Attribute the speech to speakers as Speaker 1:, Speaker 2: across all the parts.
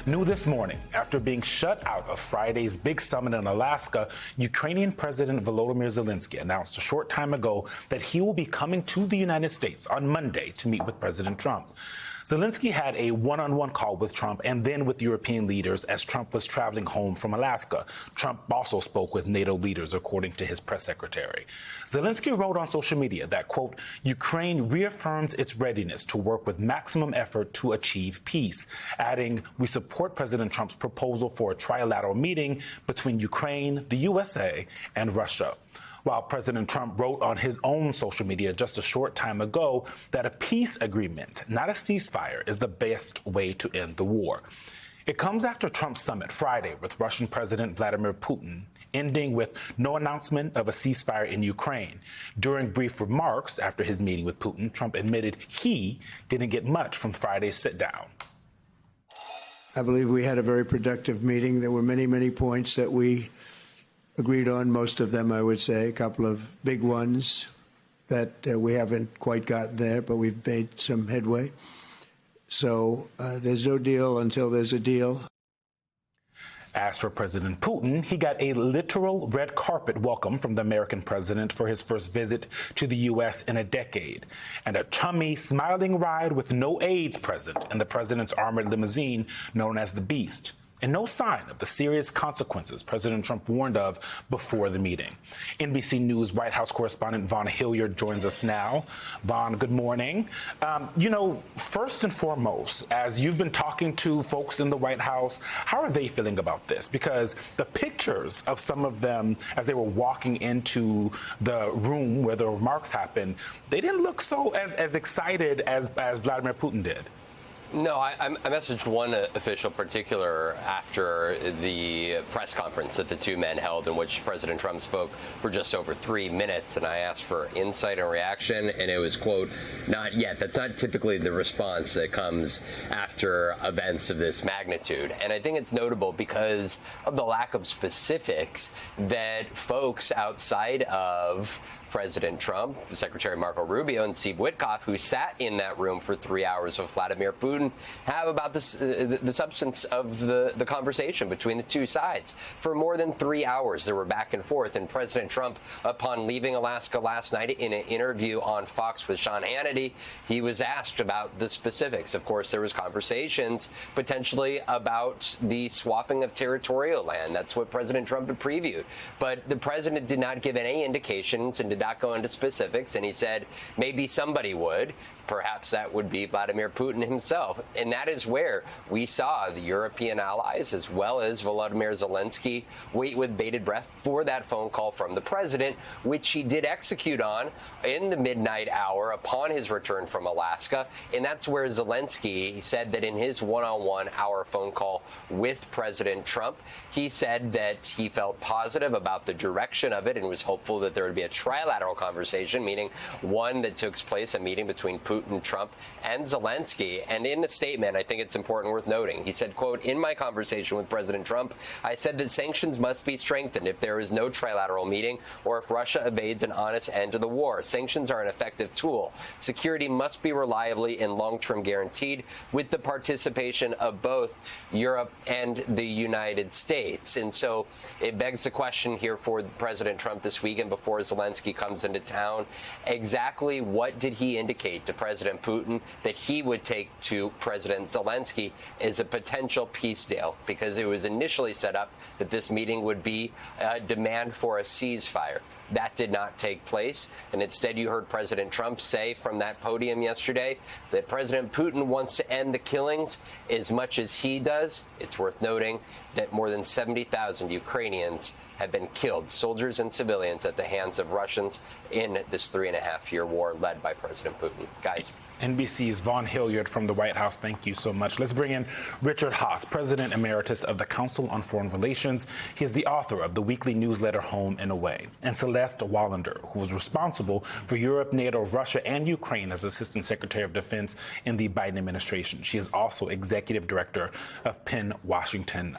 Speaker 1: New this morning, after being shut out of Friday's big summit in Alaska, Ukrainian President Volodymyr Zelensky announced a short time ago that he will be coming to the United States on Monday to meet with President Trump. Zelensky had a one-on-one call with Trump and then with European leaders as Trump was traveling home from Alaska. Trump also spoke with NATO leaders, according to his press secretary. Zelensky wrote on social media that, quote, Ukraine reaffirms its readiness to work with maximum effort to achieve peace, adding, we support President Trump's proposal for a trilateral meeting between Ukraine, the USA, and Russia. While President Trump wrote on his own social media just a short time ago that a peace agreement, not a ceasefire, is the best way to end the war. It comes after Trump's summit Friday with Russian President Vladimir Putin, ending with no announcement of a ceasefire in Ukraine. During brief remarks after his meeting with Putin, Trump admitted he didn't get much from Friday's sit-down.
Speaker 2: I believe we had a very productive meeting. There were many, many points that we agreed on, most of them, I would say, a couple of big ones that we haven't quite gotten there, but we've made some headway. So there's no deal until there's a deal.
Speaker 1: As for President Putin, he got a literal red carpet welcome from the American president for his first visit to the U.S. in a decade, and a chummy, smiling ride with no aides present in the president's armored limousine known as the Beast. And no sign of the serious consequences President Trump warned of before the meeting. NBC News White House correspondent Vaughn Hilliard joins us now. Vaughn, good morning. First and foremost, as you've been talking to folks in the White House, how are they feeling about this? Because the pictures of some of them as they were walking into the room where the remarks happened, they didn't look so as excited as Vladimir Putin did.
Speaker 3: No, I messaged one official particular after the press conference that the two men held in which President Trump spoke for just over 3 minutes, and I asked for insight and reaction, and it was, quote, not yet. That's not typically the response that comes after events of this magnitude. And I think it's notable because of the lack of specifics that folks outside of President Trump, Secretary Marco Rubio, and Steve Witkoff, who sat in that room for 3 hours with Vladimir Putin, have about the substance of the conversation between the two sides. For more than 3 hours, there were back and forth, and President Trump, upon leaving Alaska last night in an interview on Fox with Sean Hannity, he was asked about the specifics. Of course, there was conversations potentially about the swapping of territorial land. That's what President Trump had previewed. But the president did not give any indications and did not go into specifics, and he said maybe somebody would. Perhaps that would be Vladimir Putin himself. And that is where we saw the European allies, as well as Volodymyr Zelensky, wait with bated breath for that phone call from the president, which he did execute on in the midnight hour upon his return from Alaska. And that's where Zelensky said that in his one-on-one hour phone call with President Trump, he said that he felt positive about the direction of it and was hopeful that there would be a trilateral conversation, meaning one that took place, a meeting between Putin, Trump, and Zelensky. And in the statement, I think it's important, worth noting, he said, quote, in my conversation with President Trump, I said that sanctions must be strengthened if there is no trilateral meeting or if Russia evades an honest end to the war. Sanctions are an effective tool. Security must be reliably and long-term guaranteed with the participation of both Europe and the United States. And so it begs the question here for President Trump this weekend before Zelensky comes into town, exactly what did he indicate to President Putin that he would take to President Zelensky as a potential peace deal? Because it was initially set up that this meeting would be a demand for a ceasefire. That did not take place, and instead you heard President Trump say from that podium yesterday that President Putin wants to end the killings as much as he does. It's worth noting that more than 70,000 Ukrainians have been killed, soldiers and civilians, at the hands of Russians in this 3.5-year war led by President Putin. Guys.
Speaker 1: NBC's Vaughn Hilliard from the White House, thank you so much. Let's bring in Richard Haass, President Emeritus of the Council on Foreign Relations. He is the author of the weekly newsletter Home and Away. And Celeste Wallander, who was responsible for Europe, NATO, Russia, and Ukraine as Assistant Secretary of Defense in the Biden administration. She is also Executive Director of Penn Washington.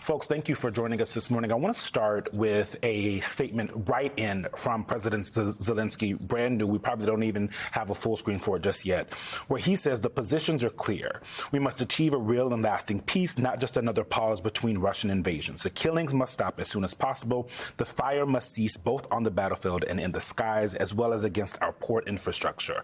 Speaker 1: Folks, thank you for joining us this morning. I want to start with a statement right in from President Zelensky, brand new. We probably don't even have a full screen for it just yet. yet, where he says the positions are clear. We must achieve a real and lasting peace, not just another pause between Russian invasions. The killings must stop as soon as possible. The fire must cease both on the battlefield and in the skies, as well as against our port infrastructure.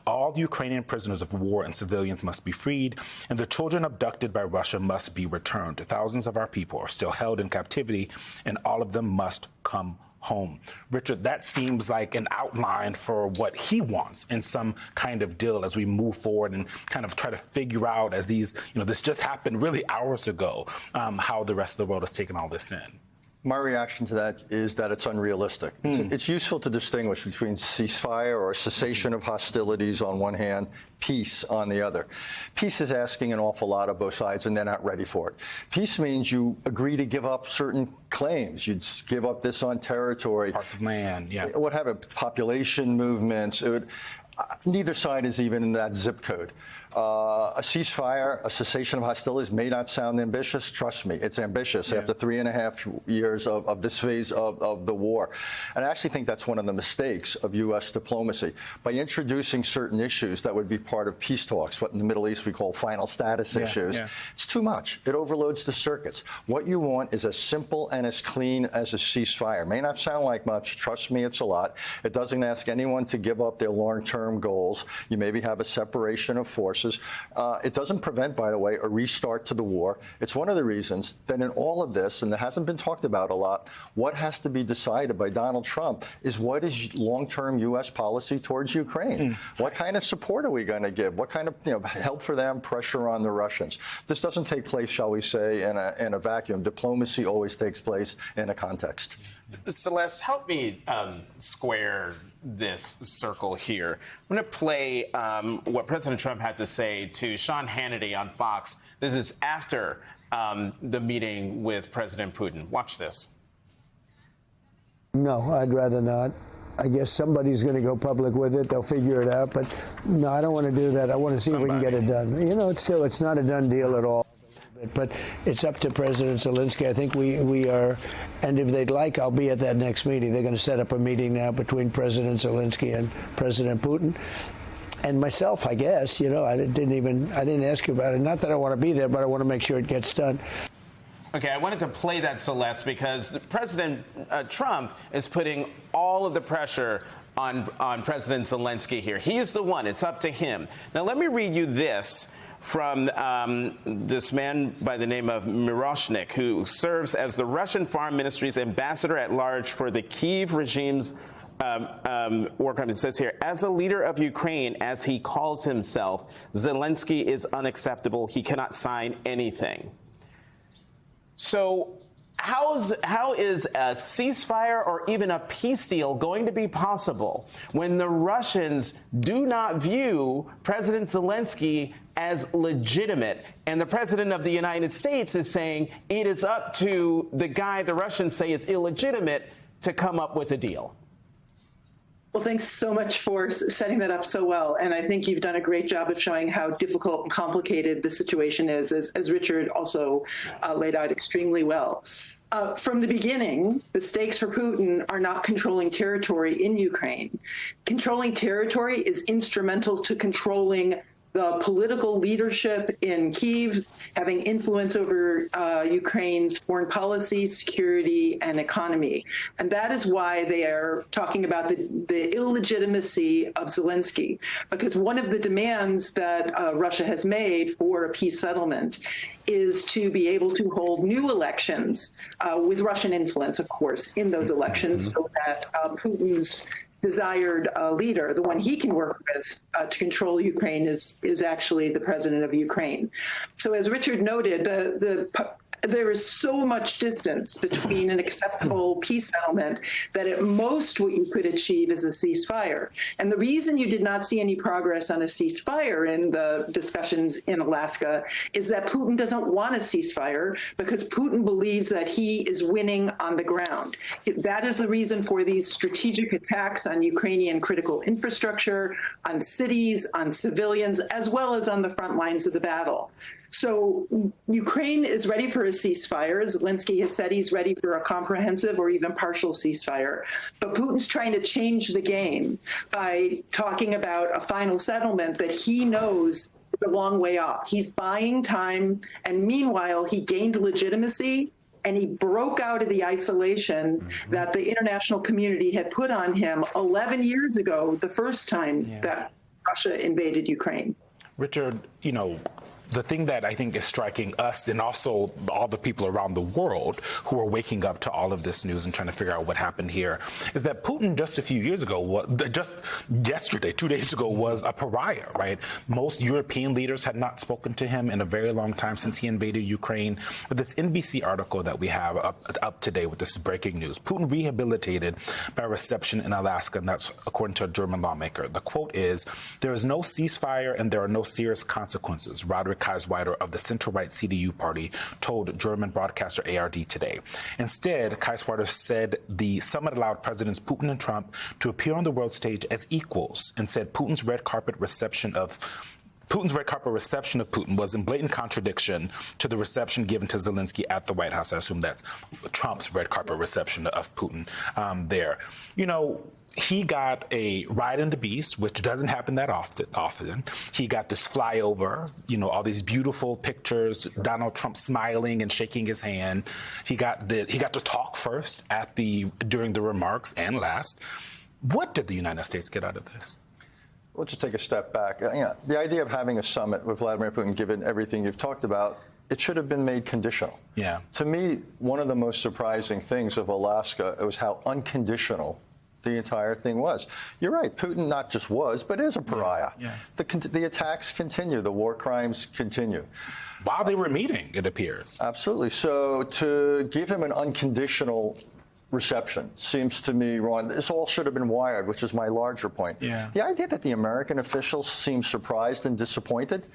Speaker 1: All the Ukrainian prisoners of war and civilians must be freed, and the children abducted by Russia must be returned. Thousands of our people are still held in captivity, and all of them must come home. Richard, that seems like an outline for what he wants in some kind of deal as we move forward and kind of try to figure out, as these, this just happened really hours ago, how the rest of the world has taken all this in.
Speaker 4: My reaction to that is that it's unrealistic. It's useful to distinguish between ceasefire or cessation of hostilities on one hand, peace on the other. Peace is asking an awful lot of both sides, and they're not ready for it. Peace means you agree to give up certain claims. You'd give up this on territory.
Speaker 1: Parts of land, yeah.
Speaker 4: What have it, population movements. Neither side is even in that zip code. A ceasefire, a cessation of hostilities may not sound ambitious. Trust me, it's ambitious after 3.5 years of this phase of the war. And I actually think that's one of the mistakes of U.S. diplomacy. By introducing certain issues that would be part of peace talks, what in the Middle East we call final status issues, it's too much. It overloads the circuits. What you want is as simple and as clean as a ceasefire. May not sound like much. Trust me, it's a lot. It doesn't ask anyone to give up their long-term goals. You maybe have a separation of forces. It doesn't prevent, by the way, a restart to the war. It's one of the reasons that in all of this, and it hasn't been talked about a lot, what has to be decided by Donald Trump is what is long-term U.S. policy towards Ukraine. What kind of support are we going to give? What kind of help for them, pressure on the Russians? This doesn't take place, shall we say, in a vacuum. Diplomacy always takes place in a context.
Speaker 5: Celeste, help me square this circle here. I'm going to play what President Trump had to say to Sean Hannity on Fox. This is after the meeting with President Putin. Watch this.
Speaker 2: No, I'd rather not. I guess somebody's going to go public with it. They'll figure it out. But no, I don't want to do that. I want to see if we can get it done. It's not a done deal at all. But it's up to President Zelensky. I think we are, and if they'd like, I'll be at that next meeting. They're going to set up a meeting now between President Zelensky and President Putin. And myself, I guess, I didn't ask you about it. Not that I want to be there, but I want to make sure it gets done.
Speaker 5: Okay, I wanted to play that, Celeste, because President Trump is putting all of the pressure on President Zelensky here. He is the one. It's up to him. Now, let me read you this from this man by the name of Miroshnik, who serves as the Russian Foreign Ministry's ambassador at large for the Kyiv regime's war crimes. It says here, as a leader of Ukraine, as he calls himself, Zelensky is unacceptable. He cannot sign anything. So how is a ceasefire or even a peace deal going to be possible when the Russians do not view President Zelensky as legitimate, and the President of the United States is saying it is up to the guy the Russians say is illegitimate to come up with a deal?
Speaker 6: Well, thanks so much for setting that up so well. And I think you've done a great job of showing how difficult and complicated the situation is, as Richard also laid out extremely well. From the beginning, the stakes for Putin are not controlling territory in Ukraine. Controlling territory is instrumental to controlling the political leadership in Kyiv, having influence over Ukraine's foreign policy, security, and economy. And that is why they are talking about the illegitimacy of Zelensky, because one of the demands that Russia has made for a peace settlement is to be able to hold new elections with Russian influence, of course, in those elections, so that Putin's desired leader, the one he can work with to control Ukraine, is actually the president of Ukraine. So as Richard noted, there is so much distance between an acceptable peace settlement that at most what you could achieve is a ceasefire. And the reason you did not see any progress on a ceasefire in the discussions in Alaska is that Putin doesn't want a ceasefire because Putin believes that he is winning on the ground. That is the reason for these strategic attacks on Ukrainian critical infrastructure, on cities, on civilians, as well as on the front lines of the battle. So Ukraine is ready for a ceasefire. Zelensky has said he's ready for a comprehensive or even partial ceasefire. But Putin's trying to change the game by talking about a final settlement that he knows is a long way off. He's buying time. And meanwhile, he gained legitimacy and he broke out of the isolation that the international community had put on him 11 years ago, the first time that Russia invaded Ukraine.
Speaker 1: Richard, the thing that I think is striking us and also all the people around the world who are waking up to all of this news and trying to figure out what happened here is that Putin just a few years ago, just yesterday, 2 days ago, was a pariah, right? Most European leaders had not spoken to him in a very long time since he invaded Ukraine. But this NBC article that we have up today with this breaking news, Putin rehabilitated by reception in Alaska, and that's according to a German lawmaker. The quote is, "There is no ceasefire and there are no serious consequences," Roderick Kaisweider of the center-right CDU party told German broadcaster ARD today. Instead, Kaisweider said the summit allowed Presidents Putin and Trump to appear on the world stage as equals and said Putin's red carpet reception of Putin was in blatant contradiction to the reception given to Zelensky at the White House. I assume that's Trump's red carpet reception of Putin there. He got a ride in the beast, which doesn't happen that often. He got this flyover, all these beautiful pictures, Donald Trump smiling and shaking his hand. He got to talk first during the remarks and last. What did the United States get out of this?
Speaker 4: We'll just take a step back. The idea of having a summit with Vladimir Putin, given everything you've talked about, it should have been made conditional.
Speaker 1: Yeah.
Speaker 4: To me, one of the most surprising things of Alaska was how unconditional the entire thing was. You're right. Putin not just was, but is a pariah.
Speaker 1: Yeah.
Speaker 4: The attacks continue. The war crimes continue.
Speaker 1: While they were meeting, it appears.
Speaker 4: Absolutely. So to give him an unconditional reception seems to me wrong. This all should have been wired, which is my larger point.
Speaker 1: Yeah.
Speaker 4: The idea that the American officials seem surprised and disappointed.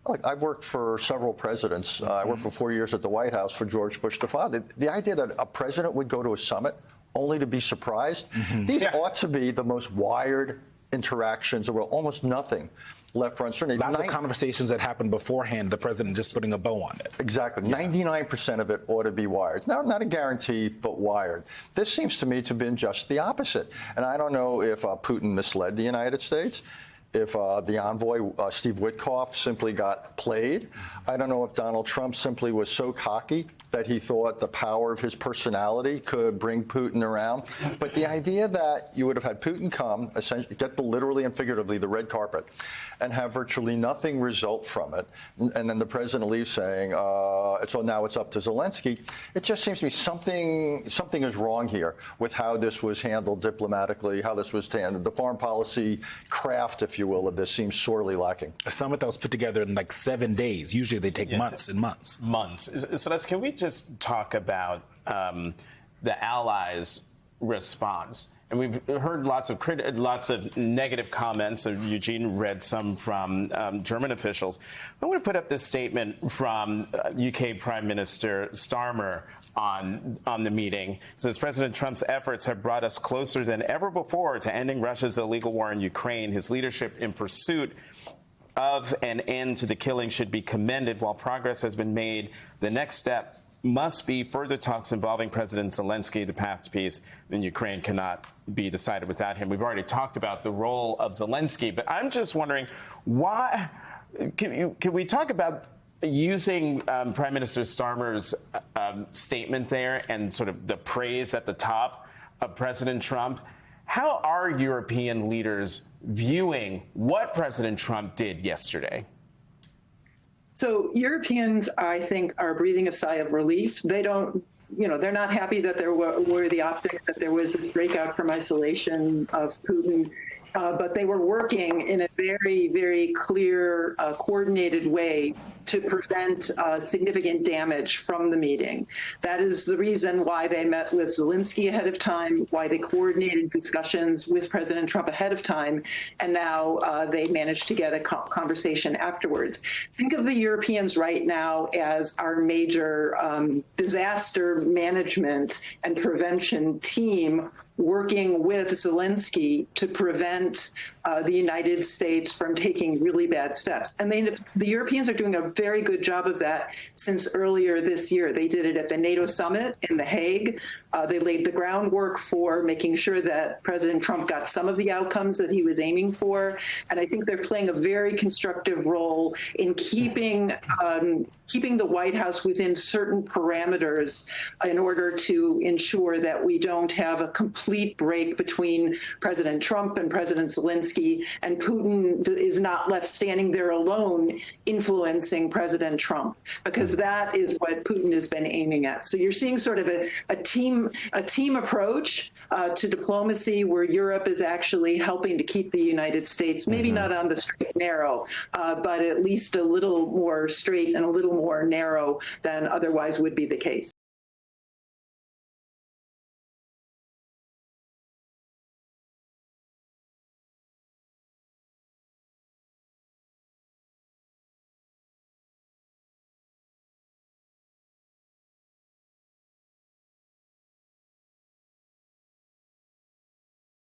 Speaker 4: Look, I've worked for several presidents. I worked for 4 years at the White House for George Bush the father. The idea that a president would go to a summit only to be surprised, these ought to be the most wired interactions. There were almost nothing left for uncertainty.
Speaker 1: Lots of conversations that happened beforehand, the president just putting a bow on it.
Speaker 4: Exactly. 99% of it ought to be wired. Now, not a guarantee, but wired. This seems to me to have been just the opposite. And I don't know if Putin misled the United States, if the envoy, Steve Witkoff, simply got played. I don't know if Donald Trump simply was so cocky that he thought the power of his personality could bring Putin around. But the idea that you would have had Putin come, essentially get literally and figuratively the red carpet, and have virtually nothing result from it, and then the president leaves saying, so now it's up to Zelensky, it just seems to me something is wrong here with how this was handled diplomatically, how this was handled. The foreign policy craft, if you will, of this seems sorely lacking.
Speaker 1: A summit that was put together in like 7 days. Usually they take months and months.
Speaker 5: So can we just talk about the Allies' response? And we've heard lots of negative comments. Eugene read some from German officials. I want to put up this statement from UK Prime Minister Starmer on the meeting. It says, President Trump's efforts have brought us closer than ever before to ending Russia's illegal war in Ukraine. His leadership in pursuit of an end to the killing should be commended. While progress has been made, the next step must be further talks involving President Zelensky. The path to peace in Ukraine cannot be decided without him. We've already talked about the role of Zelensky, but I'm just wondering why. Can we talk about using Prime Minister Starmer's statement there and sort of the praise at the top of President Trump? How are European leaders viewing what President Trump did yesterday?
Speaker 6: So Europeans, I think, are breathing a sigh of relief. They don't, they're not happy that there were the optics that there was this breakout from isolation of Putin. But they were working in a very, very clear, coordinated way to prevent significant damage from the meeting. That is the reason why they met with Zelensky ahead of time, why they coordinated discussions with President Trump ahead of time, and now they managed to get a conversation afterwards. Think of the Europeans right now as our major disaster management and prevention team working with Zelensky to prevent the United States from taking really bad steps. And the Europeans are doing a very good job of that since earlier this year. They did it at the NATO summit in The Hague. They laid the groundwork for making sure that President Trump got some of the outcomes that he was aiming for. And I think they're playing a very constructive role in keeping the White House within certain parameters in order to ensure that we don't have a complete break between President Trump and President Zelensky, and Putin is not left standing there alone influencing President Trump, because that is what Putin has been aiming at. So you're seeing sort of a team approach to diplomacy, where Europe is actually helping to keep the United States, maybe not on the straight and narrow, but at least a little more straight and a little more narrow than otherwise would be the case.